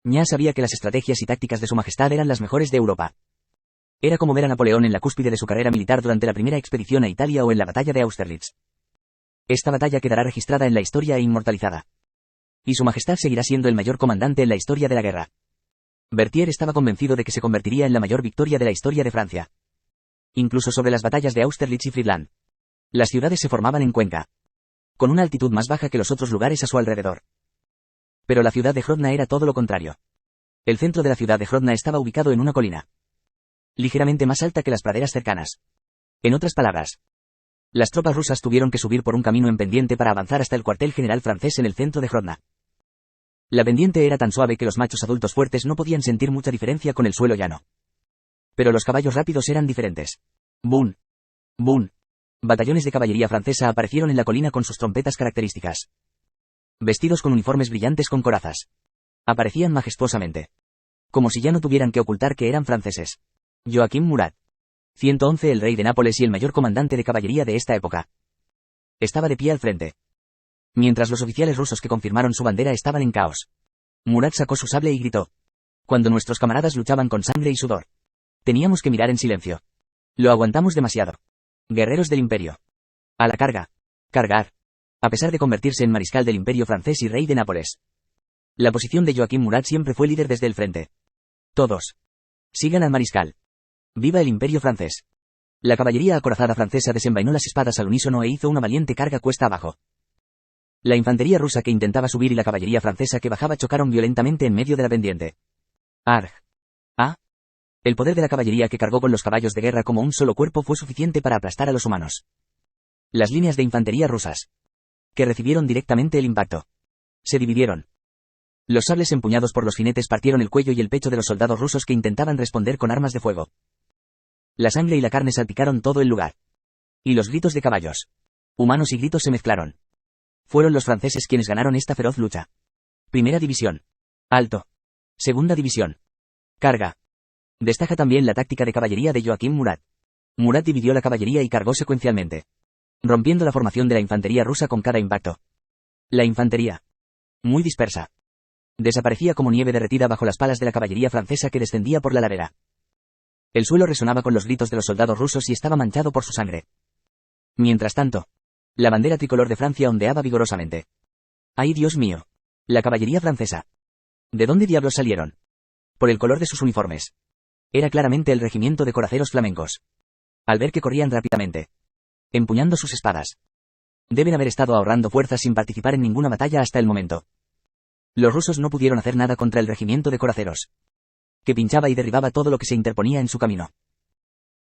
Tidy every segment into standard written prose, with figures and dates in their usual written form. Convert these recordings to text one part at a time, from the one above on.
Ya sabía que las estrategias y tácticas de su majestad eran las mejores de Europa. Era como ver a Napoleón en la cúspide de su carrera militar durante la primera expedición a Italia o en la batalla de Austerlitz. Esta batalla quedará registrada en la historia e inmortalizada. Y su majestad seguirá siendo el mayor comandante en la historia de la guerra. Berthier estaba convencido de que se convertiría en la mayor victoria de la historia de Francia. Incluso sobre las batallas de Austerlitz y Friedland. Las ciudades se formaban en cuenca, con una altitud más baja que los otros lugares a su alrededor. Pero la ciudad de Grodno era todo lo contrario. El centro de la ciudad de Grodno estaba ubicado en una colina, ligeramente más alta que las praderas cercanas. En otras palabras, las tropas rusas tuvieron que subir por un camino en pendiente para avanzar hasta el cuartel general francés en el centro de Grodno. La pendiente era tan suave que los machos adultos fuertes no podían sentir mucha diferencia con el suelo llano. Pero los caballos rápidos eran diferentes. ¡Bum! ¡Bum! Batallones de caballería francesa aparecieron en la colina con sus trompetas características, vestidos con uniformes brillantes con corazas. Aparecían majestuosamente, como si ya no tuvieran que ocultar que eran franceses. Joachim Murat, 111, el rey de Nápoles y el mayor comandante de caballería de esta época, estaba de pie al frente. Mientras los oficiales rusos que confirmaron su bandera estaban en caos, Murat sacó su sable y gritó: «Cuando nuestros camaradas luchaban con sangre y sudor, teníamos que mirar en silencio. Lo aguantamos demasiado. Guerreros del imperio. A la carga. Cargar». A pesar de convertirse en mariscal del imperio francés y rey de Nápoles, la posición de Joachim Murat siempre fue líder desde el frente. Todos sigan al mariscal. ¡Viva el imperio francés! La caballería acorazada francesa desenvainó las espadas al unísono e hizo una valiente carga cuesta abajo. La infantería rusa que intentaba subir y la caballería francesa que bajaba chocaron violentamente en medio de la pendiente. ¡Arg! ¡Ah! El poder de la caballería que cargó con los caballos de guerra como un solo cuerpo fue suficiente para aplastar a los humanos. Las líneas de infantería rusas, que recibieron directamente el impacto, se dividieron. Los sables empuñados por los jinetes partieron el cuello y el pecho de los soldados rusos que intentaban responder con armas de fuego. La sangre y la carne salpicaron todo el lugar. Y los gritos de caballos, humanos y gritos se mezclaron. Fueron los franceses quienes ganaron esta feroz lucha. Primera división. Alto. Segunda división. Carga. Destaca también la táctica de caballería de Joachim Murat. Murat dividió la caballería y cargó secuencialmente, rompiendo la formación de la infantería rusa con cada impacto. La infantería, muy dispersa, desaparecía como nieve derretida bajo las palas de la caballería francesa que descendía por la ladera. El suelo resonaba con los gritos de los soldados rusos y estaba manchado por su sangre. Mientras tanto, la bandera tricolor de Francia ondeaba vigorosamente. ¡Ay, Dios mío! La caballería francesa. ¿De dónde diablos salieron? Por el color de sus uniformes. Era claramente el regimiento de coraceros flamencos. Al ver que corrían rápidamente, empuñando sus espadas, deben haber estado ahorrando fuerzas sin participar en ninguna batalla hasta el momento. Los rusos no pudieron hacer nada contra el regimiento de coraceros, que pinchaba y derribaba todo lo que se interponía en su camino.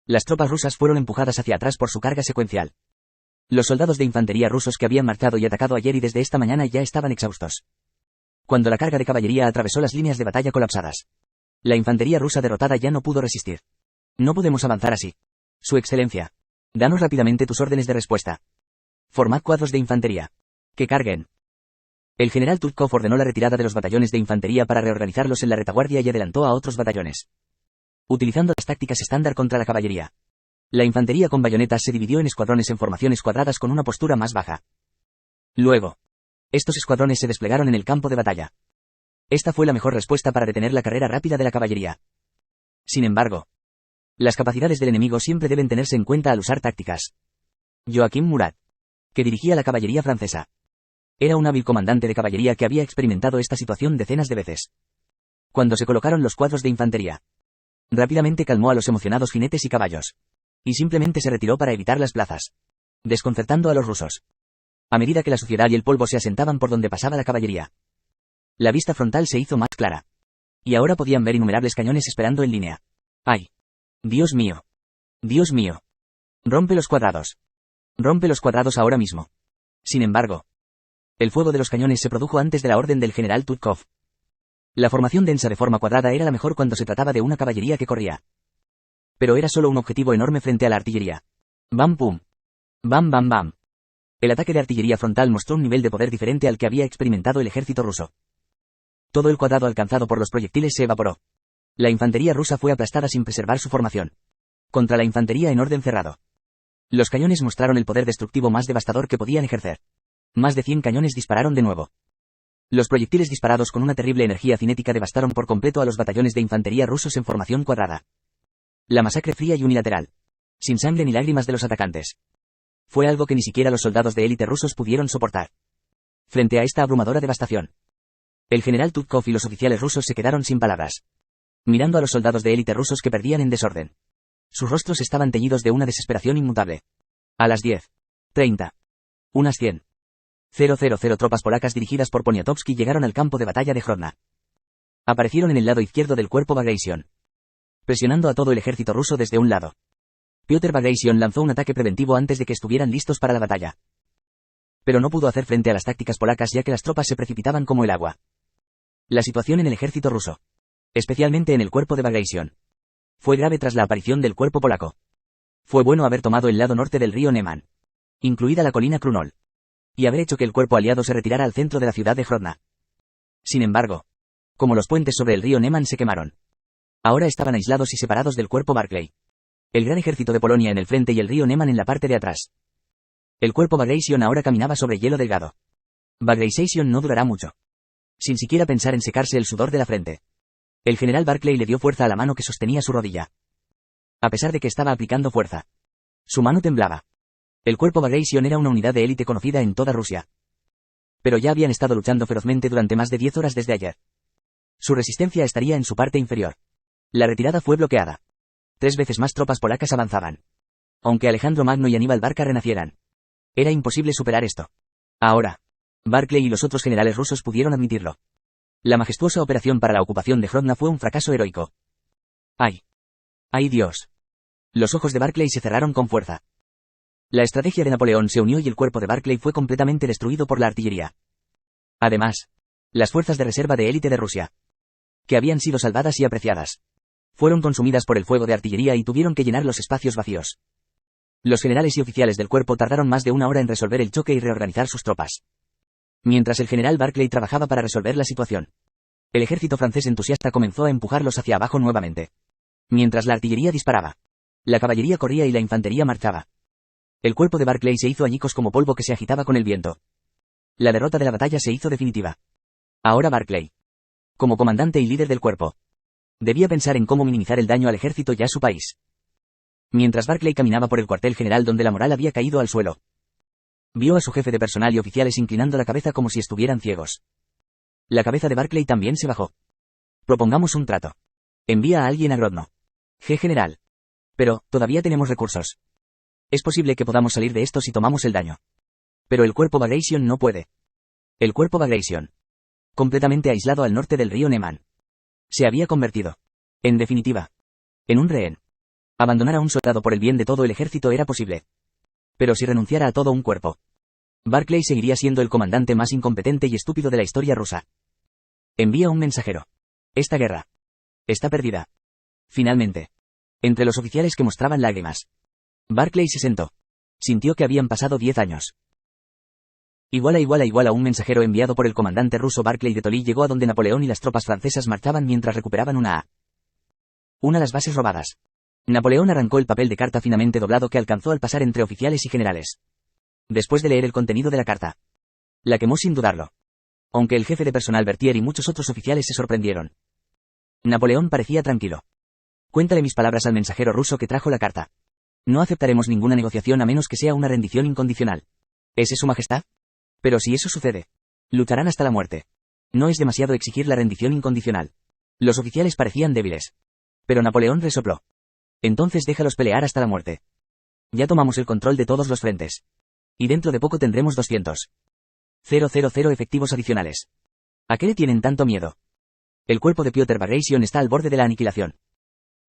Las tropas rusas fueron empujadas hacia atrás por su carga secuencial. Los soldados de infantería rusos que habían marchado y atacado ayer y desde esta mañana ya estaban exhaustos. Cuando la carga de caballería atravesó las líneas de batalla colapsadas, la infantería rusa derrotada ya no pudo resistir. No podemos avanzar así. Su Excelencia, danos rápidamente tus órdenes de respuesta. Formad cuadros de infantería. Que carguen. El general Tutkov ordenó la retirada de los batallones de infantería para reorganizarlos en la retaguardia y adelantó a otros batallones, utilizando las tácticas estándar contra la caballería. La infantería con bayonetas se dividió en escuadrones en formaciones cuadradas con una postura más baja. Luego, estos escuadrones se desplegaron en el campo de batalla. Esta fue la mejor respuesta para detener la carrera rápida de la caballería. Sin embargo, las capacidades del enemigo siempre deben tenerse en cuenta al usar tácticas. Joachim Murat, que dirigía la caballería francesa, era un hábil comandante de caballería que había experimentado esta situación decenas de veces. Cuando se colocaron los cuadros de infantería, rápidamente calmó a los emocionados jinetes y caballos, y simplemente se retiró para evitar las plazas, desconcertando a los rusos. A medida que la suciedad y el polvo se asentaban por donde pasaba la caballería, la vista frontal se hizo más clara, y ahora podían ver innumerables cañones esperando en línea. ¡Ay! ¡Dios mío! ¡Dios mío! ¡Rompe los cuadrados! ¡Rompe los cuadrados ahora mismo! Sin embargo, el fuego de los cañones se produjo antes de la orden del general Tutkov. La formación densa de forma cuadrada era la mejor cuando se trataba de una caballería que corría. Pero era solo un objetivo enorme frente a la artillería. ¡Bam pum! ¡Bam bam bam! El ataque de artillería frontal mostró un nivel de poder diferente al que había experimentado el ejército ruso. Todo el cuadrado alcanzado por los proyectiles se evaporó. La infantería rusa fue aplastada sin preservar su formación. Contra la infantería en orden cerrado, los cañones mostraron el poder destructivo más devastador que podían ejercer. Más de 100 cañones dispararon de nuevo. Los proyectiles disparados con una terrible energía cinética devastaron por completo a los batallones de infantería rusos en formación cuadrada. La masacre fría y unilateral. Sin sangre ni lágrimas de los atacantes. Fue algo que ni siquiera los soldados de élite rusos pudieron soportar. Frente a esta abrumadora devastación, el general Tutkov y los oficiales rusos se quedaron sin palabras. Mirando a los soldados de élite rusos que perdían en desorden. Sus rostros estaban teñidos de una desesperación inmutable. A las 10:30. Unas 100. Tropas polacas dirigidas por Poniatowski llegaron al campo de batalla de Grodno. Aparecieron en el lado izquierdo del cuerpo Bagration, presionando a todo el ejército ruso desde un lado. Piotr Bagration lanzó un ataque preventivo antes de que estuvieran listos para la batalla. Pero no pudo hacer frente a las tácticas polacas ya que las tropas se precipitaban como el agua. La situación en el ejército ruso, especialmente en el cuerpo de Bagration, fue grave tras la aparición del cuerpo polaco. Fue bueno haber tomado el lado norte del río Neman, incluida la colina Krunol, y haber hecho que el cuerpo aliado se retirara al centro de la ciudad de Grodno. Sin embargo, como los puentes sobre el río Neman se quemaron, ahora estaban aislados y separados del cuerpo Barclay. El gran ejército de Polonia en el frente y el río Neman en la parte de atrás. El cuerpo Bagration ahora caminaba sobre hielo delgado. Bagration no durará mucho. Sin siquiera pensar en secarse el sudor de la frente, el general Barclay le dio fuerza a la mano que sostenía su rodilla. A pesar de que estaba aplicando fuerza, su mano temblaba. El cuerpo Bagration era una unidad de élite conocida en toda Rusia. Pero ya habían estado luchando ferozmente durante más de 10 horas desde ayer. Su resistencia estaría en su parte inferior. La retirada fue bloqueada. 3 veces más tropas polacas avanzaban. Aunque Alejandro Magno y Aníbal Barca renacieran, era imposible superar esto. Ahora, Barclay y los otros generales rusos pudieron admitirlo. La majestuosa operación para la ocupación de Grodno fue un fracaso heroico. ¡Ay! ¡Ay Dios! Los ojos de Barclay se cerraron con fuerza. La estrategia de Napoleón se unió y el cuerpo de Barclay fue completamente destruido por la artillería. Además, las fuerzas de reserva de élite de Rusia, que habían sido salvadas y apreciadas, fueron consumidas por el fuego de artillería y tuvieron que llenar los espacios vacíos. Los generales y oficiales del cuerpo tardaron más de una hora en resolver el choque y reorganizar sus tropas. Mientras el general Barclay trabajaba para resolver la situación, el ejército francés entusiasta comenzó a empujarlos hacia abajo nuevamente. Mientras la artillería disparaba, la caballería corría y la infantería marchaba. El cuerpo de Barclay se hizo añicos como polvo que se agitaba con el viento. La derrota de la batalla se hizo definitiva. Ahora Barclay, como comandante y líder del cuerpo, debía pensar en cómo minimizar el daño al ejército y a su país. Mientras Barclay caminaba por el cuartel general donde la moral había caído al suelo, vio a su jefe de personal y oficiales inclinando la cabeza como si estuvieran ciegos. La cabeza de Barclay también se bajó. Propongamos un trato. Envía a alguien a Grodno. General. Pero, todavía tenemos recursos. Es posible que podamos salir de esto si tomamos el daño. Pero el cuerpo Bagration no puede. El cuerpo Bagration, completamente aislado al norte del río Neman, se había convertido, en definitiva, en un rehén. Abandonar a un soldado por el bien de todo el ejército era posible. Pero si renunciara a todo un cuerpo, Barclay seguiría siendo el comandante más incompetente y estúpido de la historia rusa. Envía un mensajero. Esta guerra está perdida. Finalmente, entre los oficiales que mostraban lágrimas, Barclay se sentó. Sintió que habían pasado 10 años. Igual a un mensajero enviado por el comandante ruso Barclay de Tolly llegó a donde Napoleón y las tropas francesas marchaban mientras recuperaban una de las bases robadas. Napoleón arrancó el papel de carta finamente doblado que alcanzó al pasar entre oficiales y generales. Después de leer el contenido de la carta, la quemó sin dudarlo. Aunque el jefe de personal Berthier y muchos otros oficiales se sorprendieron. Napoleón parecía tranquilo. Cuéntale mis palabras al mensajero ruso que trajo la carta. No aceptaremos ninguna negociación a menos que sea una rendición incondicional. ¿Ese es su majestad? Pero si eso sucede, lucharán hasta la muerte. No es demasiado exigir la rendición incondicional. Los oficiales parecían débiles. Pero Napoleón resopló. Entonces déjalos pelear hasta la muerte. Ya tomamos el control de todos los frentes. Y dentro de poco tendremos 200.000 efectivos adicionales. ¿A qué le tienen tanto miedo? El cuerpo de Piotr Bagration está al borde de la aniquilación.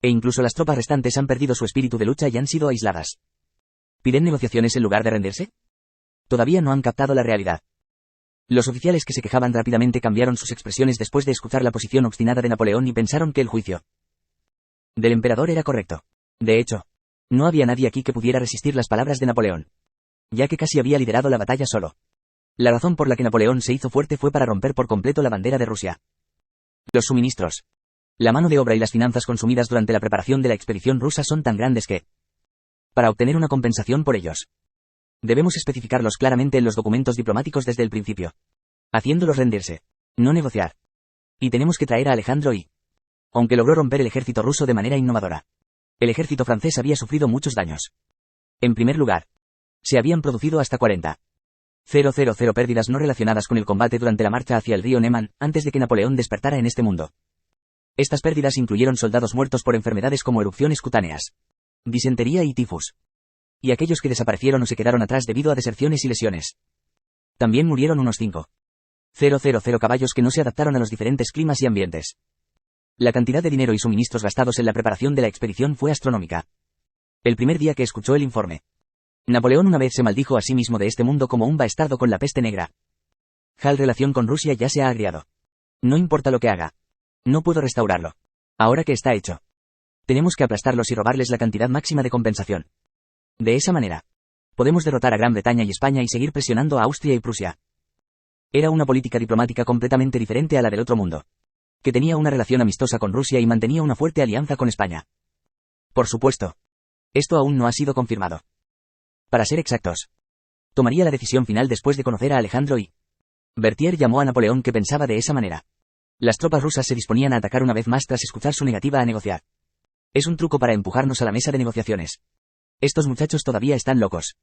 E incluso las tropas restantes han perdido su espíritu de lucha y han sido aisladas. ¿Piden negociaciones en lugar de rendirse? Todavía no han captado la realidad. Los oficiales que se quejaban rápidamente cambiaron sus expresiones después de escuchar la posición obstinada de Napoleón y pensaron que el juicio del emperador era correcto. De hecho, no había nadie aquí que pudiera resistir las palabras de Napoleón, ya que casi había liderado la batalla solo. La razón por la que Napoleón se hizo fuerte fue para romper por completo la bandera de Rusia. Los suministros, la mano de obra y las finanzas consumidas durante la preparación de la expedición rusa son tan grandes que, para obtener una compensación por ellos, debemos especificarlos claramente en los documentos diplomáticos desde el principio, haciéndolos rendirse. No negociar. Y tenemos que traer a Alejandro y... Aunque logró romper el ejército ruso de manera innovadora, el ejército francés había sufrido muchos daños. En primer lugar, se habían producido hasta 40,000 pérdidas no relacionadas con el combate durante la marcha hacia el río Neman, antes de que Napoleón despertara en este mundo. Estas pérdidas incluyeron soldados muertos por enfermedades como erupciones cutáneas, disentería y tifus. Y aquellos que desaparecieron o se quedaron atrás debido a deserciones y lesiones. También murieron unos 5,000 caballos que no se adaptaron a los diferentes climas y ambientes. La cantidad de dinero y suministros gastados en la preparación de la expedición fue astronómica. El primer día que escuchó el informe, Napoleón una vez se maldijo a sí mismo de este mundo como un bastardo con la peste negra. Tal relación con Rusia ya se ha agriado. No importa lo que haga. No puedo restaurarlo. Ahora que está hecho, tenemos que aplastarlos y robarles la cantidad máxima de compensación. De esa manera, podemos derrotar a Gran Bretaña y España y seguir presionando a Austria y Prusia. Era una política diplomática completamente diferente a la del otro mundo, que tenía una relación amistosa con Rusia y mantenía una fuerte alianza con España. Por supuesto, esto aún no ha sido confirmado. Para ser exactos, tomaría la decisión final después de conocer a Alejandro y... Berthier llamó a Napoleón que pensaba de esa manera. Las tropas rusas se disponían a atacar una vez más tras escuchar su negativa a negociar. Es un truco para empujarnos a la mesa de negociaciones. Estos muchachos todavía están locos.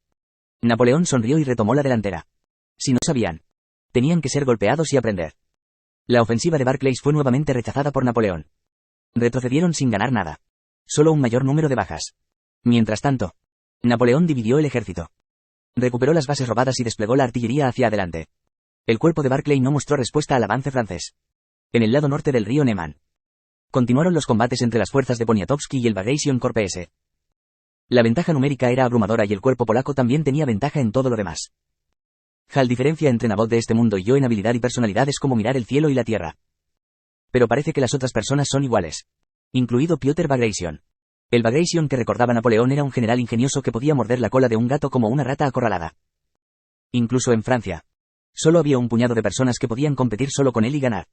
Napoleón sonrió y retomó la delantera. Si no sabían, tenían que ser golpeados y aprender. La ofensiva de Barclay fue nuevamente rechazada por Napoleón. Retrocedieron sin ganar nada. Solo un mayor número de bajas. Mientras tanto, Napoleón dividió el ejército. Recuperó las bases robadas y desplegó la artillería hacia adelante. El cuerpo de Barclay no mostró respuesta al avance francés. En el lado norte del río Neman, continuaron los combates entre las fuerzas de Poniatowski y el Bagration Corps. La ventaja numérica era abrumadora y el cuerpo polaco también tenía ventaja en todo lo demás. La diferencia entre Nabot de este mundo y yo en habilidad y personalidad es como mirar el cielo y la tierra. Pero parece que las otras personas son iguales. Incluido Piotr Bagration. El Bagration que recordaba Napoleón era un general ingenioso que podía morder la cola de un gato como una rata acorralada. Incluso en Francia, solo había un puñado de personas que podían competir solo con él y ganar.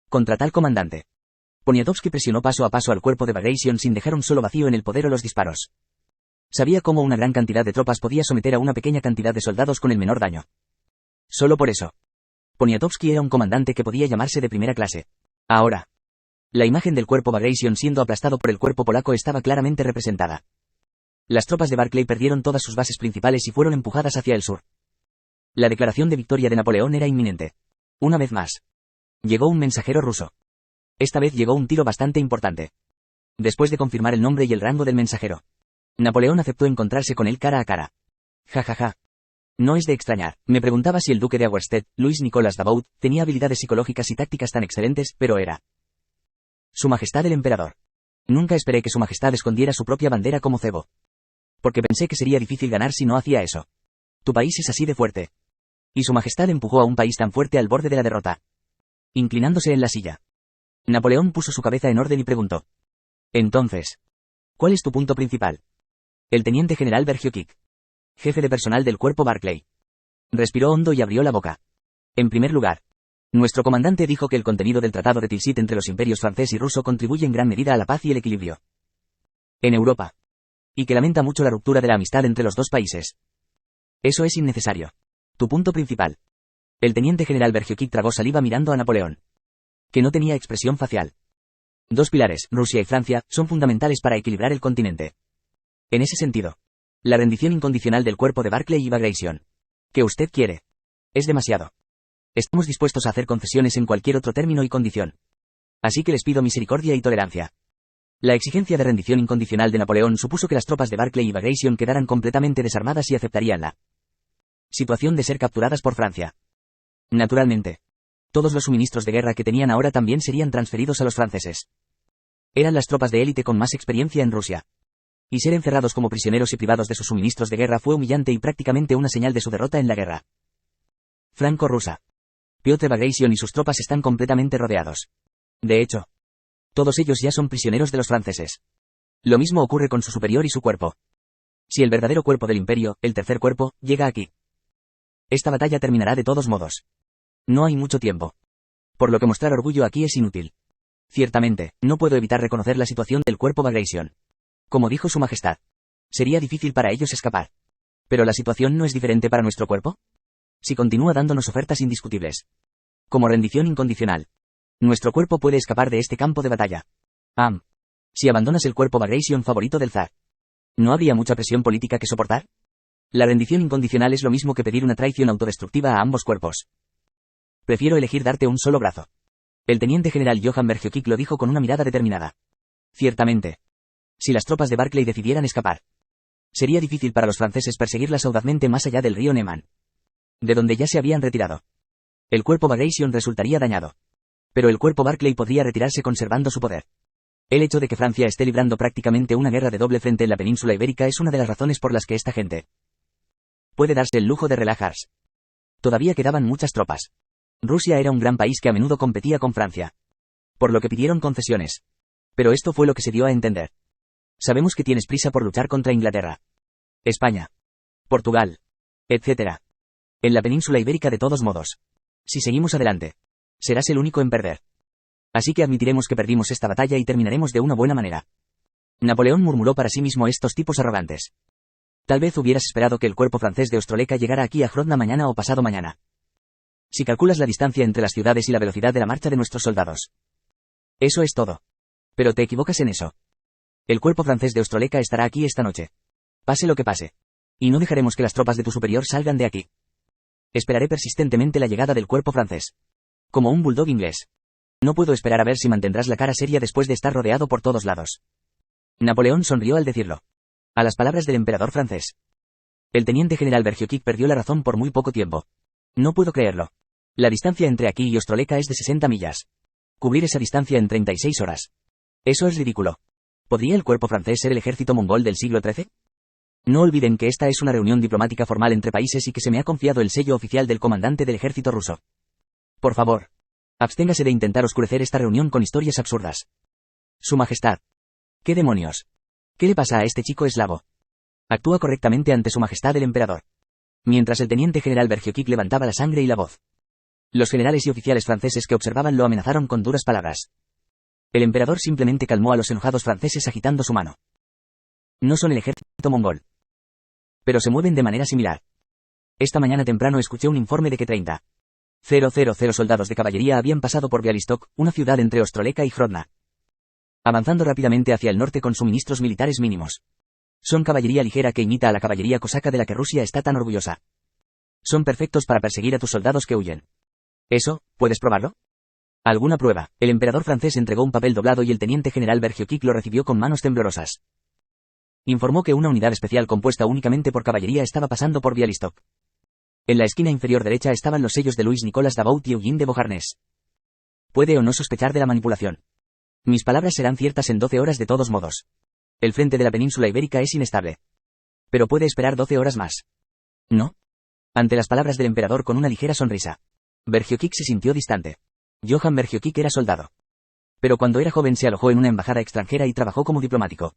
Contra tal comandante, Poniatowski presionó paso a paso al cuerpo de Bagration sin dejar un solo vacío en el poder o los disparos. Sabía cómo una gran cantidad de tropas podía someter a una pequeña cantidad de soldados con el menor daño. Solo por eso, Poniatowski era un comandante que podía llamarse de primera clase. Ahora, la imagen del cuerpo Bagration siendo aplastado por el cuerpo polaco estaba claramente representada. Las tropas de Barclay perdieron todas sus bases principales y fueron empujadas hacia el sur. La declaración de victoria de Napoleón era inminente. Una vez más, llegó un mensajero ruso. Esta vez llegó un tiro bastante importante. Después de confirmar el nombre y el rango del mensajero, Napoleón aceptó encontrarse con él cara a cara. Ja ja ja. No es de extrañar. Me preguntaba si el duque de Auerstedt, Luis Nicolas Davout, tenía habilidades psicológicas y tácticas tan excelentes, pero era Su Majestad el Emperador. Nunca esperé que Su Majestad escondiera su propia bandera como cebo. Porque pensé que sería difícil ganar si no hacía eso. Tu país es así de fuerte. Y Su Majestad empujó a un país tan fuerte al borde de la derrota. Inclinándose en la silla, Napoleón puso su cabeza en orden y preguntó. Entonces, ¿cuál es tu punto principal? El teniente general Bergioquik, jefe de personal del cuerpo Barclay, respiró hondo y abrió la boca. En primer lugar, nuestro comandante dijo que el contenido del Tratado de Tilsit entre los imperios francés y ruso contribuye en gran medida a la paz y el equilibrio en Europa, y que lamenta mucho la ruptura de la amistad entre los dos países. Eso es innecesario. Tu punto principal. El teniente general Bergioquik tragó saliva mirando a Napoleón, que no tenía expresión facial. Dos pilares, Rusia y Francia, son fundamentales para equilibrar el continente. En ese sentido, la rendición incondicional del cuerpo de Barclay y Bagration, que usted quiere, es demasiado. Estamos dispuestos a hacer concesiones en cualquier otro término y condición. Así que les pido misericordia y tolerancia. La exigencia de rendición incondicional de Napoleón supuso que las tropas de Barclay y Bagration quedaran completamente desarmadas y aceptarían la situación de ser capturadas por Francia. Naturalmente, todos los suministros de guerra que tenían ahora también serían transferidos a los franceses. Eran las tropas de élite con más experiencia en Rusia. Y ser encerrados como prisioneros y privados de sus suministros de guerra fue humillante y prácticamente una señal de su derrota en la guerra franco-rusa. Piotr Bagration y sus tropas están completamente rodeados. De hecho, todos ellos ya son prisioneros de los franceses. Lo mismo ocurre con su superior y su cuerpo. Si el verdadero cuerpo del imperio, el tercer cuerpo, llega aquí, esta batalla terminará de todos modos. No hay mucho tiempo. Por lo que mostrar orgullo aquí es inútil. Ciertamente, no puedo evitar reconocer la situación del cuerpo Bagration. Como dijo Su Majestad, sería difícil para ellos escapar. Pero la situación no es diferente para nuestro cuerpo. Si continúa dándonos ofertas indiscutibles, Como rendición incondicional. Nuestro cuerpo puede escapar de este campo de batalla. Si abandonas el cuerpo Bagration favorito del zar, ¿no habría mucha presión política que soportar? La rendición incondicional es lo mismo que pedir una traición autodestructiva a ambos cuerpos. Prefiero elegir darte un solo brazo. El teniente general Johan Bergiokik lo dijo con una mirada determinada. Ciertamente. Si las tropas de Barclay decidieran escapar, sería difícil para los franceses perseguirlas audazmente más allá del río Neman, de donde ya se habían retirado. El cuerpo Bagration resultaría dañado. Pero el cuerpo Barclay podría retirarse conservando su poder. El hecho de que Francia esté librando prácticamente una guerra de doble frente en la península ibérica es una de las razones por las que esta gente puede darse el lujo de relajarse. Todavía quedaban muchas tropas. Rusia era un gran país que a menudo competía con Francia, por lo que pidieron concesiones. Pero esto fue lo que se dio a entender. Sabemos que tienes prisa por luchar contra Inglaterra, España, Portugal, etc. En la península ibérica de todos modos. Si seguimos adelante, serás el único en perder. Así que admitiremos que perdimos esta batalla y terminaremos de una buena manera. Napoleón murmuró para sí mismo estos tipos arrogantes. Tal vez hubieras esperado que el cuerpo francés de Ostroleca llegara aquí a Grodno mañana o pasado mañana. Si calculas la distancia entre las ciudades y la velocidad de la marcha de nuestros soldados. Eso es todo. Pero te equivocas en eso. El cuerpo francés de Ostroleca estará aquí esta noche. Pase lo que pase. Y no dejaremos que las tropas de tu superior salgan de aquí. Esperaré persistentemente la llegada del cuerpo francés. Como un bulldog inglés. No puedo esperar a ver si mantendrás la cara seria después de estar rodeado por todos lados. Napoleón sonrió al decirlo. A las palabras del emperador francés. El teniente general Bergiokik perdió la razón por muy poco tiempo. No puedo creerlo. La distancia entre aquí y Ostroleca es de 60 millas. Cubrir esa distancia en 36 horas. Eso es ridículo. ¿Podría el cuerpo francés ser el ejército mongol del siglo XIII? No olviden que esta es una reunión diplomática formal entre países y que se me ha confiado el sello oficial del comandante del ejército ruso. Por favor, absténgase de intentar oscurecer esta reunión con historias absurdas. Su Majestad. ¿Qué demonios? ¿Qué le pasa a este chico eslavo? Actúa correctamente ante Su Majestad el emperador. Mientras el teniente general Bergiokik levantaba la sangre y la voz. Los generales y oficiales franceses que observaban lo amenazaron con duras palabras. El emperador simplemente calmó a los enojados franceses agitando su mano. No son el ejército mongol. Pero se mueven de manera similar. Esta mañana temprano escuché un informe de que 30,000 soldados de caballería habían pasado por Bialystok, una ciudad entre Ostroleca y Grodno, avanzando rápidamente hacia el norte con suministros militares mínimos. Son caballería ligera que imita a la caballería cosaca de la que Rusia está tan orgullosa. Son perfectos para perseguir a tus soldados que huyen. ¿Eso, puedes probarlo? ¿Alguna prueba? El emperador francés entregó un papel doblado y el teniente general Bergiokik lo recibió con manos temblorosas. Informó que una unidad especial compuesta únicamente por caballería estaba pasando por Bialystok. En la esquina inferior derecha estaban los sellos de Luis Nicolas Davout y Eugene de Beauharnais. Puede o no sospechar de la manipulación. Mis palabras serán ciertas en 12 horas de todos modos. El frente de la península ibérica es inestable. Pero puede esperar 12 horas más. ¿No? Ante las palabras del emperador con una ligera sonrisa, Bergiokik se sintió distante. Johan Bergiokik era soldado. Pero cuando era joven se alojó en una embajada extranjera y trabajó como diplomático.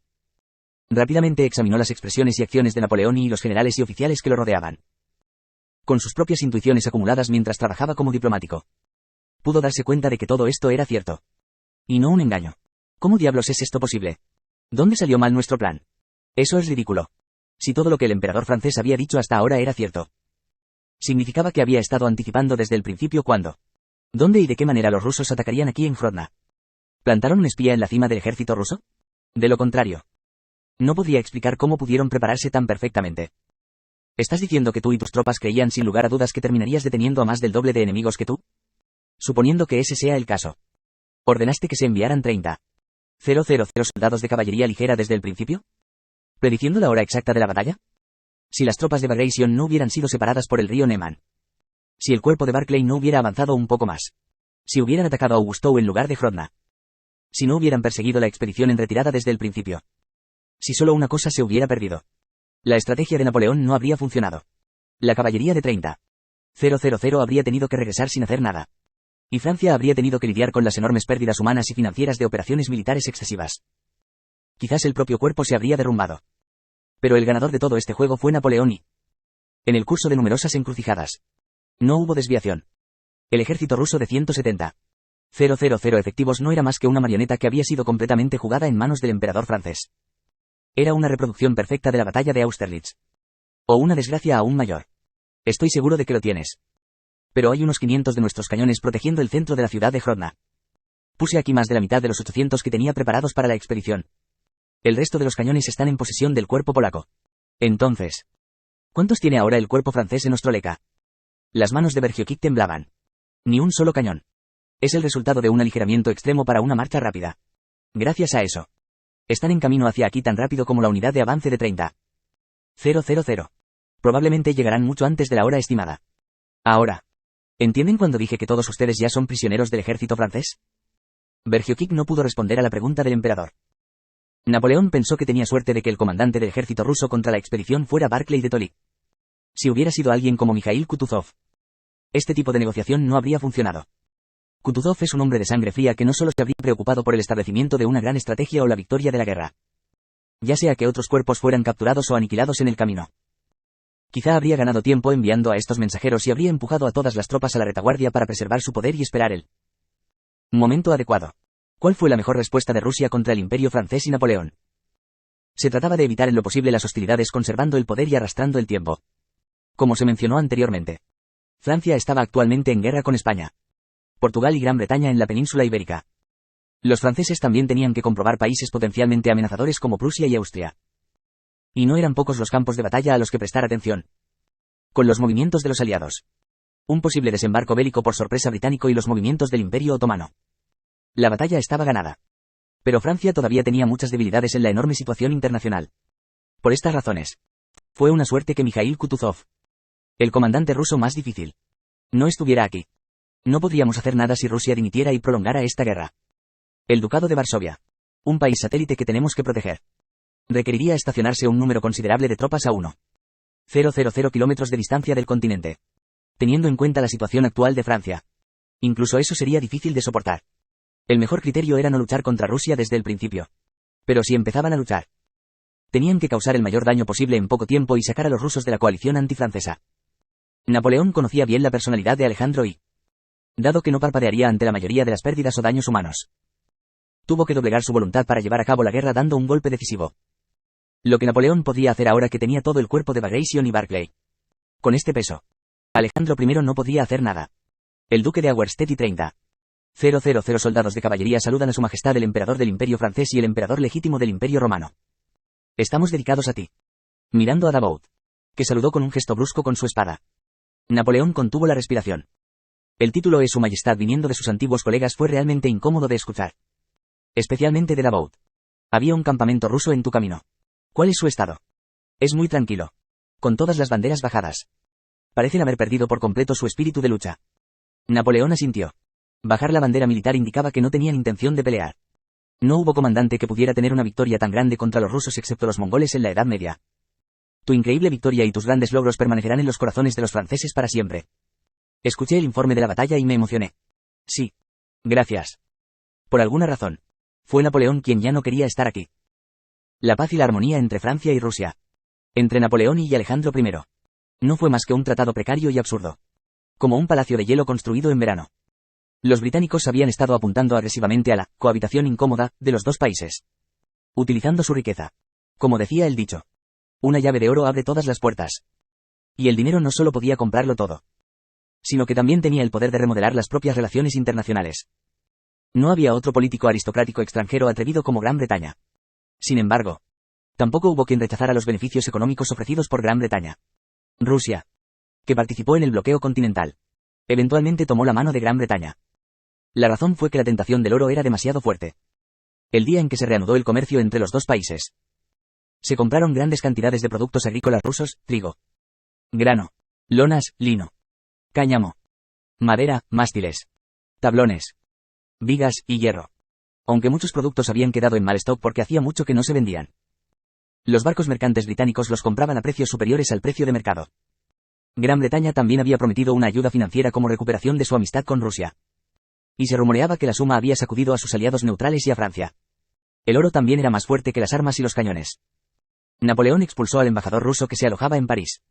Rápidamente examinó las expresiones y acciones de Napoleón y los generales y oficiales que lo rodeaban. Con sus propias intuiciones acumuladas mientras trabajaba como diplomático, pudo darse cuenta de que todo esto era cierto. Y no un engaño. ¿Cómo diablos es esto posible? ¿Dónde salió mal nuestro plan? Eso es ridículo. Si todo lo que el emperador francés había dicho hasta ahora era cierto, significaba que había estado anticipando desde el principio cuándo, dónde y de qué manera los rusos atacarían aquí en Grodno. ¿Plantaron un espía en la cima del ejército ruso? De lo contrario, no podría explicar cómo pudieron prepararse tan perfectamente. ¿Estás diciendo que tú y tus tropas creían sin lugar a dudas que terminarías deteniendo a más del doble de enemigos que tú? Suponiendo que ese sea el caso, ¿ordenaste que se enviaran 30,000 soldados de caballería ligera desde el principio? ¿Prediciendo la hora exacta de la batalla? Si las tropas de Bagration no hubieran sido separadas por el río Neman. Si el cuerpo de Barclay no hubiera avanzado un poco más. Si hubieran atacado a Augustow en lugar de Grodno. Si no hubieran perseguido la expedición en retirada desde el principio. Si solo una cosa se hubiera perdido. La estrategia de Napoleón no habría funcionado. La caballería de 30,000 habría tenido que regresar sin hacer nada. Y Francia habría tenido que lidiar con las enormes pérdidas humanas y financieras de operaciones militares excesivas. Quizás el propio cuerpo se habría derrumbado. Pero el ganador de todo este juego fue Napoleón y, en el curso de numerosas encrucijadas, no hubo desviación. El ejército ruso de 170,000 efectivos no era más que una marioneta que había sido completamente jugada en manos del emperador francés. Era una reproducción perfecta de la batalla de Austerlitz. O una desgracia aún mayor. Estoy seguro de que lo tienes. Pero hay unos 500 de nuestros cañones protegiendo el centro de la ciudad de Hrodna. Puse aquí más de la mitad de los 800 que tenía preparados para la expedición. El resto de los cañones están en posesión del cuerpo polaco. Entonces, ¿cuántos tiene ahora el cuerpo francés en Ostroleka? Las manos de Bergiokik temblaban. Ni un solo cañón. Es el resultado de un aligeramiento extremo para una marcha rápida. Gracias a eso. Están en camino hacia aquí tan rápido como la unidad de avance de 30,000. Probablemente llegarán mucho antes de la hora estimada. Ahora, ¿entienden cuando dije que todos ustedes ya son prisioneros del ejército francés? Bergiokik no pudo responder a la pregunta del emperador. Napoleón pensó que tenía suerte de que el comandante del ejército ruso contra la expedición fuera Barclay de Tolly. Si hubiera sido alguien como Mikhail Kutuzov, este tipo de negociación no habría funcionado. Kutuzov es un hombre de sangre fría que no solo se habría preocupado por el establecimiento de una gran estrategia o la victoria de la guerra, ya sea que otros cuerpos fueran capturados o aniquilados en el camino. Quizá habría ganado tiempo enviando a estos mensajeros y habría empujado a todas las tropas a la retaguardia para preservar su poder y esperar el momento adecuado. ¿Cuál fue la mejor respuesta de Rusia contra el Imperio francés y Napoleón? Se trataba de evitar en lo posible las hostilidades conservando el poder y arrastrando el tiempo. Como se mencionó anteriormente, Francia estaba actualmente en guerra con España, Portugal y Gran Bretaña en la península ibérica. Los franceses también tenían que comprobar países potencialmente amenazadores como Prusia y Austria. Y no eran pocos los campos de batalla a los que prestar atención. Con los movimientos de los aliados, un posible desembarco bélico por sorpresa británico y los movimientos del Imperio otomano. La batalla estaba ganada. Pero Francia todavía tenía muchas debilidades en la enorme situación internacional. Por estas razones, fue una suerte que Mikhail Kutuzov, el comandante ruso más difícil, no estuviera aquí. No podríamos hacer nada si Rusia dimitiera y prolongara esta guerra. El Ducado de Varsovia, un país satélite que tenemos que proteger, requeriría estacionarse un número considerable de tropas a 1,000 kilómetros de distancia del continente. Teniendo en cuenta la situación actual de Francia, incluso eso sería difícil de soportar. El mejor criterio era no luchar contra Rusia desde el principio. Pero si empezaban a luchar, tenían que causar el mayor daño posible en poco tiempo y sacar a los rusos de la coalición antifrancesa. Napoleón conocía bien la personalidad de Alejandro y, dado que no parpadearía ante la mayoría de las pérdidas o daños humanos, tuvo que doblegar su voluntad para llevar a cabo la guerra dando un golpe decisivo. Lo que Napoleón podía hacer ahora que tenía todo el cuerpo de Bagration y Barclay. Con este peso, Alejandro I no podía hacer nada. El duque de Auerstedt y 30,000 soldados de caballería saludan a su majestad el emperador del Imperio francés y el emperador legítimo del Imperio romano. Estamos dedicados a ti. Mirando a Davout, que saludó con un gesto brusco con su espada. Napoleón contuvo la respiración. El título de su majestad viniendo de sus antiguos colegas fue realmente incómodo de escuchar. Especialmente de Davout. Había un campamento ruso en tu camino. ¿Cuál es su estado? Es muy tranquilo. Con todas las banderas bajadas. Parecen haber perdido por completo su espíritu de lucha. Napoleón asintió. Bajar la bandera militar indicaba que no tenían intención de pelear. No hubo comandante que pudiera tener una victoria tan grande contra los rusos excepto los mongoles en la Edad Media. Tu increíble victoria y tus grandes logros permanecerán en los corazones de los franceses para siempre. Escuché el informe de la batalla y me emocioné. Sí. Gracias. Por alguna razón, fue Napoleón quien ya no quería estar aquí. La paz y la armonía entre Francia y Rusia. Entre Napoleón y Alejandro I. No fue más que un tratado precario y absurdo. Como un palacio de hielo construido en verano. Los británicos habían estado apuntando agresivamente a la cohabitación incómoda de los dos países. Utilizando su riqueza. Como decía el dicho. Una llave de oro abre todas las puertas. Y el dinero no solo podía comprarlo todo, sino que también tenía el poder de remodelar las propias relaciones internacionales. No había otro político aristocrático extranjero atrevido como Gran Bretaña. Sin embargo, tampoco hubo quien rechazara los beneficios económicos ofrecidos por Gran Bretaña. Rusia, que participó en el bloqueo continental, eventualmente tomó la mano de Gran Bretaña. La razón fue que la tentación del oro era demasiado fuerte. El día en que se reanudó el comercio entre los dos países, se compraron grandes cantidades de productos agrícolas rusos, trigo, grano, lonas, lino, cáñamo, madera, mástiles, tablones, vigas y hierro. Aunque muchos productos habían quedado en mal stock porque hacía mucho que no se vendían. Los barcos mercantes británicos los compraban a precios superiores al precio de mercado. Gran Bretaña también había prometido una ayuda financiera como recuperación de su amistad con Rusia. Y se rumoreaba que la suma había sacudido a sus aliados neutrales y a Francia. El oro también era más fuerte que las armas y los cañones. Napoleón expulsó al embajador ruso que se alojaba en París.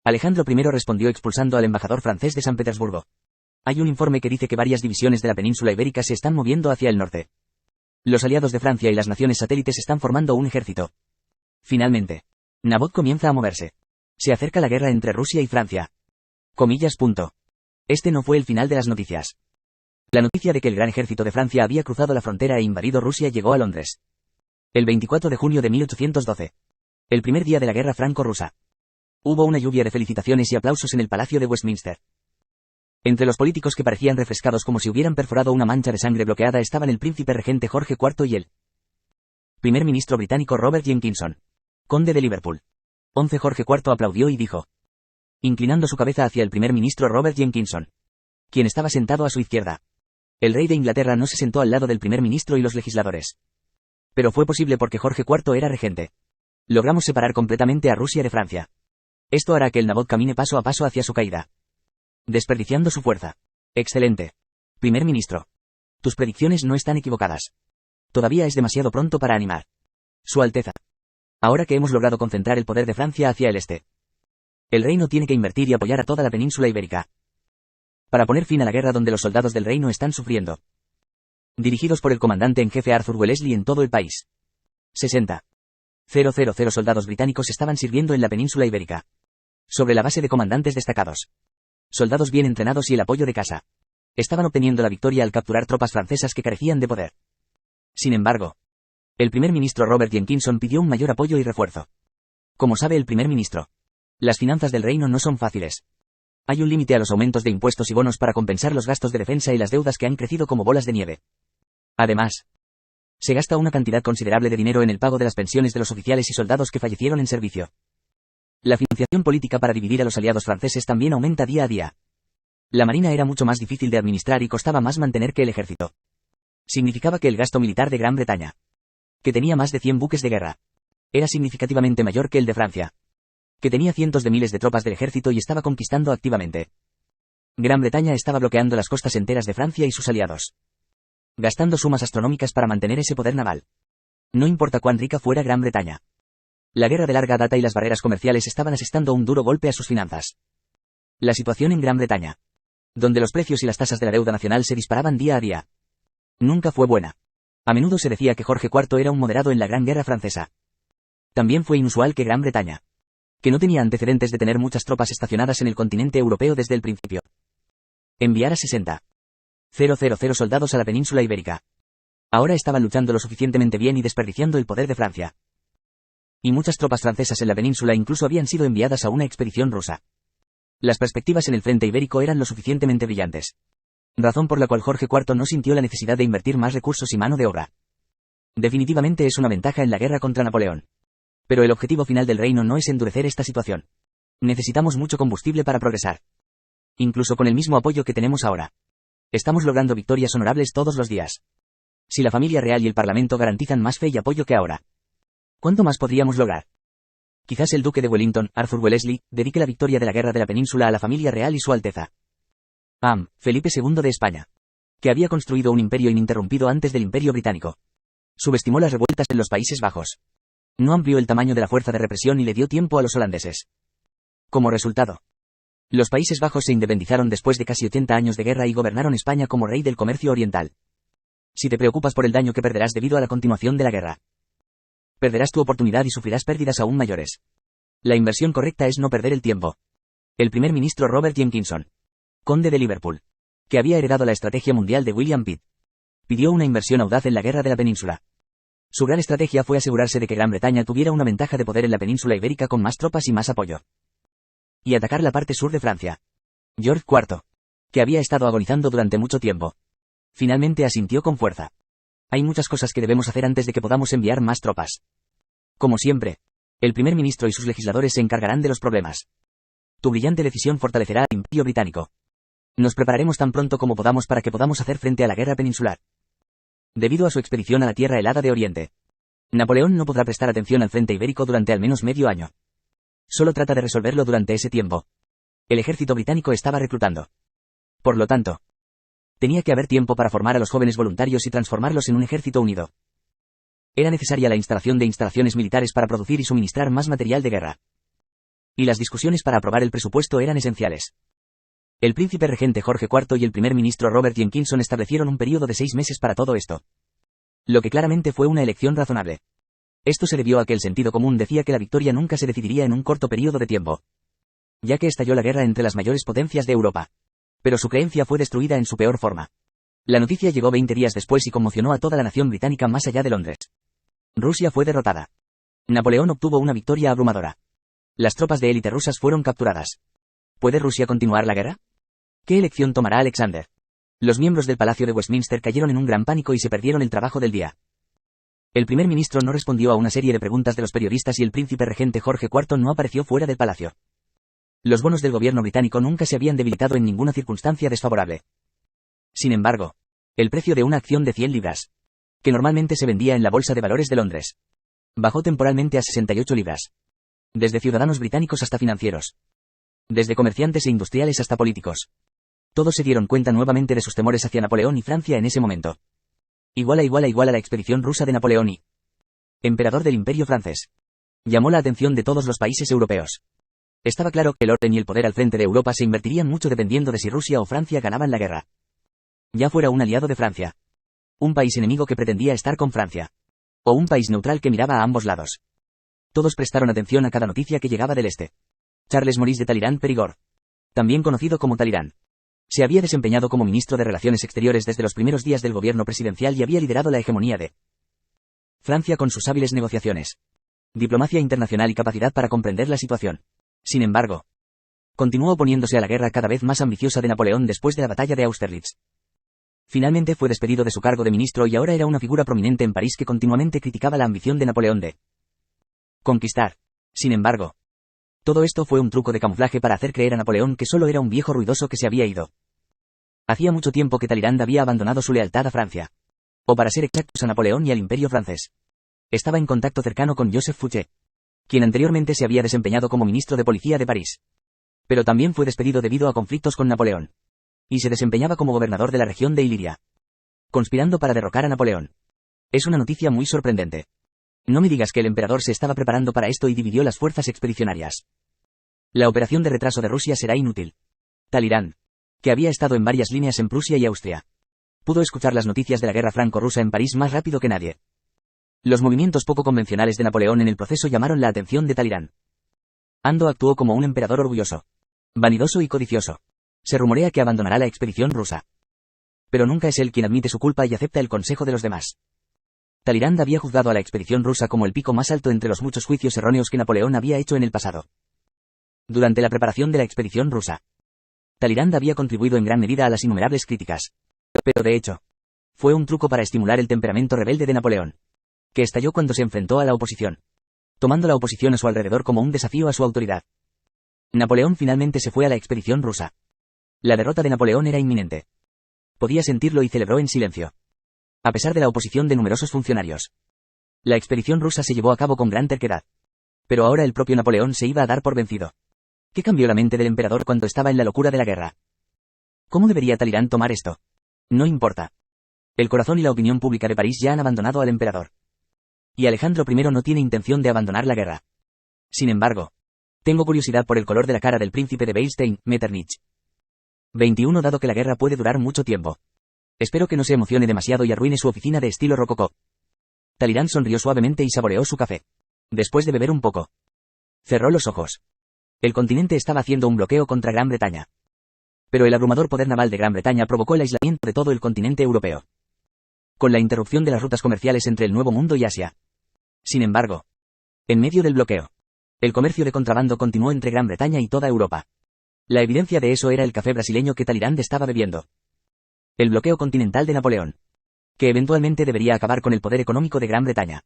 Alejandro I respondió expulsando al embajador francés de San Petersburgo. Hay un informe que dice que varias divisiones de la península ibérica se están moviendo hacia el norte. Los aliados de Francia y las naciones satélites están formando un ejército. Finalmente, Nabot comienza a moverse. Se acerca la guerra entre Rusia y Francia. Comillas. Este no fue el final de las noticias. La noticia de que el gran ejército de Francia había cruzado la frontera e invadido Rusia llegó a Londres. El 24 de junio de 1812. El primer día de la guerra franco-rusa. Hubo una lluvia de felicitaciones y aplausos en el Palacio de Westminster. Entre los políticos que parecían refrescados como si hubieran perforado una mancha de sangre bloqueada estaban el príncipe regente Jorge IV y el primer ministro británico Robert Jenkinson, conde de Liverpool. 11 Jorge IV aplaudió y dijo, inclinando su cabeza hacia el primer ministro Robert Jenkinson, quien estaba sentado a su izquierda. El rey de Inglaterra no se sentó al lado del primer ministro y los legisladores. Pero fue posible porque Jorge IV era regente. Logramos separar completamente a Rusia de Francia. Esto hará que el Nabot camine paso a paso hacia su caída, desperdiciando su fuerza. Excelente. Primer ministro. Tus predicciones no están equivocadas. Todavía es demasiado pronto para animar. Su Alteza. Ahora que hemos logrado concentrar el poder de Francia hacia el este, el reino tiene que invertir y apoyar a toda la península ibérica, para poner fin a la guerra donde los soldados del reino están sufriendo. Dirigidos por el comandante en jefe Arthur Wellesley en todo el país. 60.000 soldados británicos estaban sirviendo en la península ibérica, sobre la base de comandantes destacados. Soldados bien entrenados y el apoyo de casa. Estaban obteniendo la victoria al capturar tropas francesas que carecían de poder. Sin embargo, el primer ministro Robert Jenkinson pidió un mayor apoyo y refuerzo. Como sabe el primer ministro, las finanzas del reino no son fáciles. Hay un límite a los aumentos de impuestos y bonos para compensar los gastos de defensa y las deudas que han crecido como bolas de nieve. Además, se gasta una cantidad considerable de dinero en el pago de las pensiones de los oficiales y soldados que fallecieron en servicio. La financiación política para dividir a los aliados franceses también aumenta día a día. La marina era mucho más difícil de administrar y costaba más mantener que el ejército. Significaba que el gasto militar de Gran Bretaña, que tenía más de 100 buques de guerra, era significativamente mayor que el de Francia, que tenía cientos de miles de tropas del ejército y estaba conquistando activamente. Gran Bretaña estaba bloqueando las costas enteras de Francia y sus aliados, gastando sumas astronómicas para mantener ese poder naval. No importa cuán rica fuera Gran Bretaña. La guerra de larga data y las barreras comerciales estaban asestando un duro golpe a sus finanzas. La situación en Gran Bretaña, donde los precios y las tasas de la deuda nacional se disparaban día a día, nunca fue buena. A menudo se decía que Jorge IV era un moderado en la Gran Guerra Francesa. También fue inusual que Gran Bretaña, que no tenía antecedentes de tener muchas tropas estacionadas en el continente europeo desde el principio, enviara 60.000 soldados a la península ibérica. Ahora estaban luchando lo suficientemente bien y desperdiciando el poder de Francia. Y muchas tropas francesas en la península incluso habían sido enviadas a una expedición rusa. Las perspectivas en el frente ibérico eran lo suficientemente brillantes, razón por la cual Jorge IV no sintió la necesidad de invertir más recursos y mano de obra. Definitivamente es una ventaja en la guerra contra Napoleón. Pero el objetivo final del reino no es endurecer esta situación. Necesitamos mucho combustible para progresar. Incluso con el mismo apoyo que tenemos ahora, estamos logrando victorias honorables todos los días. Si la familia real y el parlamento garantizan más fe y apoyo que ahora, ¿cuánto más podríamos lograr? Quizás el duque de Wellington, Arthur Wellesley, dedique la victoria de la guerra de la península a la familia real y su alteza Felipe II de España, que había construido un imperio ininterrumpido antes del imperio británico. Subestimó las revueltas en los Países Bajos. No amplió el tamaño de la fuerza de represión y le dio tiempo a los holandeses. Como resultado, los Países Bajos se independizaron después de casi 80 años de guerra y gobernaron España como rey del comercio oriental. Si te preocupas por el daño que perderás debido a la continuación de la guerra, perderás tu oportunidad y sufrirás pérdidas aún mayores. La inversión correcta es no perder el tiempo. El primer ministro Robert Jenkinson, conde de Liverpool, que había heredado la estrategia mundial de William Pitt, pidió una inversión audaz en la guerra de la península. Su gran estrategia fue asegurarse de que Gran Bretaña tuviera una ventaja de poder en la península ibérica con más tropas y más apoyo, y atacar la parte sur de Francia. George IV, que había estado agonizando durante mucho tiempo, finalmente asintió con fuerza. Hay muchas cosas que debemos hacer antes de que podamos enviar más tropas. Como siempre, el primer ministro y sus legisladores se encargarán de los problemas. Tu brillante decisión fortalecerá al Imperio Británico. Nos prepararemos tan pronto como podamos para que podamos hacer frente a la guerra peninsular. Debido a su expedición a la Tierra helada de Oriente, Napoleón no podrá prestar atención al frente ibérico durante al menos medio año. Solo trata de resolverlo durante ese tiempo. El ejército británico estaba reclutando. Por lo tanto, tenía que haber tiempo para formar a los jóvenes voluntarios y transformarlos en un ejército unido. Era necesaria la instalación de instalaciones militares para producir y suministrar más material de guerra. Y las discusiones para aprobar el presupuesto eran esenciales. El príncipe regente Jorge IV y el primer ministro Robert Jenkinson establecieron un periodo de 6 meses para todo esto, lo que claramente fue una elección razonable. Esto se debió a que el sentido común decía que la victoria nunca se decidiría en un corto periodo de tiempo, ya que estalló la guerra entre las mayores potencias de Europa. Pero su creencia fue destruida en su peor forma. La noticia llegó 20 días después y conmocionó a toda la nación británica más allá de Londres. Rusia fue derrotada. Napoleón obtuvo una victoria abrumadora. Las tropas de élite rusas fueron capturadas. ¿Puede Rusia continuar la guerra? ¿Qué elección tomará Alexander? Los miembros del Palacio de Westminster cayeron en un gran pánico y se perdieron el trabajo del día. El primer ministro no respondió a una serie de preguntas de los periodistas y el príncipe regente Jorge IV no apareció fuera del palacio. Los bonos del gobierno británico nunca se habían debilitado en ninguna circunstancia desfavorable. Sin embargo, el precio de una acción de 100 libras, que normalmente se vendía en la Bolsa de Valores de Londres, bajó temporalmente a 68 libras. Desde ciudadanos británicos hasta financieros. Desde comerciantes e industriales hasta políticos. Todos se dieron cuenta nuevamente de sus temores hacia Napoleón y Francia en ese momento. Igual a la expedición rusa de Napoleón y emperador del Imperio francés. Llamó la atención de todos los países europeos. Estaba claro que el orden y el poder al frente de Europa se invertirían mucho dependiendo de si Rusia o Francia ganaban la guerra. Ya fuera un aliado de Francia, un país enemigo que pretendía estar con Francia, o un país neutral que miraba a ambos lados. Todos prestaron atención a cada noticia que llegaba del este. Charles Maurice de Talleyrand-Périgord, también conocido como Talleyrand, se había desempeñado como ministro de Relaciones Exteriores desde los primeros días del gobierno presidencial y había liderado la hegemonía de Francia con sus hábiles negociaciones, diplomacia internacional y capacidad para comprender la situación. Sin embargo, continuó oponiéndose a la guerra cada vez más ambiciosa de Napoleón después de la batalla de Austerlitz. Finalmente fue despedido de su cargo de ministro y ahora era una figura prominente en París que continuamente criticaba la ambición de Napoleón de conquistar. Sin embargo, todo esto fue un truco de camuflaje para hacer creer a Napoleón que solo era un viejo ruidoso que se había ido. Hacía mucho tiempo que Talleyrand había abandonado su lealtad a Francia. O para ser exactos a Napoleón y al Imperio francés. Estaba en contacto cercano con Joseph Fouché, quien anteriormente se había desempeñado como ministro de Policía de París. Pero también fue despedido debido a conflictos con Napoleón. Y se desempeñaba como gobernador de la región de Iliria, conspirando para derrocar a Napoleón. Es una noticia muy sorprendente. No me digas que el emperador se estaba preparando para esto y dividió las fuerzas expedicionarias. La operación de retraso de Rusia será inútil. Talleyrand, que había estado en varias líneas en Prusia y Austria, pudo escuchar las noticias de la guerra franco-rusa en París más rápido que nadie. Los movimientos poco convencionales de Napoleón en el proceso llamaron la atención de Talleyrand. Ando actuó como un emperador orgulloso, vanidoso y codicioso. Se rumorea que abandonará la expedición rusa. Pero nunca es él quien admite su culpa y acepta el consejo de los demás. Talleyrand había juzgado a la expedición rusa como el pico más alto entre los muchos juicios erróneos que Napoleón había hecho en el pasado. Durante la preparación de la expedición rusa, Talleyrand había contribuido en gran medida a las innumerables críticas. Pero de hecho, fue un truco para estimular el temperamento rebelde de Napoleón, que estalló cuando se enfrentó a la oposición, tomando la oposición a su alrededor como un desafío a su autoridad. Napoleón finalmente se fue a la expedición rusa. La derrota de Napoleón era inminente. Podía sentirlo y celebró en silencio, a pesar de la oposición de numerosos funcionarios. La expedición rusa se llevó a cabo con gran terquedad. Pero ahora el propio Napoleón se iba a dar por vencido. ¿Qué cambió la mente del emperador cuando estaba en la locura de la guerra? ¿Cómo debería Talleyrand tomar esto? No importa. El corazón y la opinión pública de París ya han abandonado al emperador. Y Alejandro I no tiene intención de abandonar la guerra. Sin embargo, tengo curiosidad por el color de la cara del príncipe de Beilstein, Metternich. 21 Dado que la guerra puede durar mucho tiempo. Espero que no se emocione demasiado y arruine su oficina de estilo rococó. Talleyrand sonrió suavemente y saboreó su café. Después de beber un poco, cerró los ojos. El continente estaba haciendo un bloqueo contra Gran Bretaña. Pero el abrumador poder naval de Gran Bretaña provocó el aislamiento de todo el continente europeo, con la interrupción de las rutas comerciales entre el Nuevo Mundo y Asia. Sin embargo, en medio del bloqueo, el comercio de contrabando continuó entre Gran Bretaña y toda Europa. La evidencia de eso era el café brasileño que Talleyrand estaba bebiendo. El bloqueo continental de Napoleón, que eventualmente debería acabar con el poder económico de Gran Bretaña,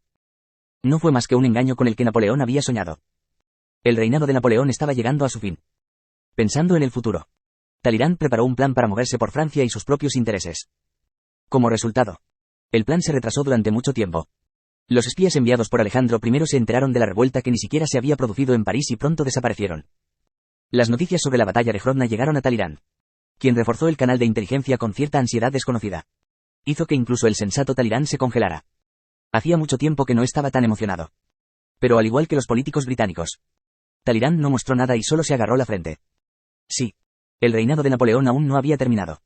no fue más que un engaño con el que Napoleón había soñado. El reinado de Napoleón estaba llegando a su fin. Pensando en el futuro, Talleyrand preparó un plan para moverse por Francia y sus propios intereses. Como resultado, el plan se retrasó durante mucho tiempo. Los espías enviados por Alejandro I se enteraron de la revuelta que ni siquiera se había producido en París y pronto desaparecieron. Las noticias sobre la batalla de Grodno llegaron a Talleyrand, quien reforzó el canal de inteligencia con cierta ansiedad desconocida. Hizo que incluso el sensato Talleyrand se congelara. Hacía mucho tiempo que no estaba tan emocionado. Pero al igual que los políticos británicos, Talleyrand no mostró nada y solo se agarró la frente. Sí. El reinado de Napoleón aún no había terminado.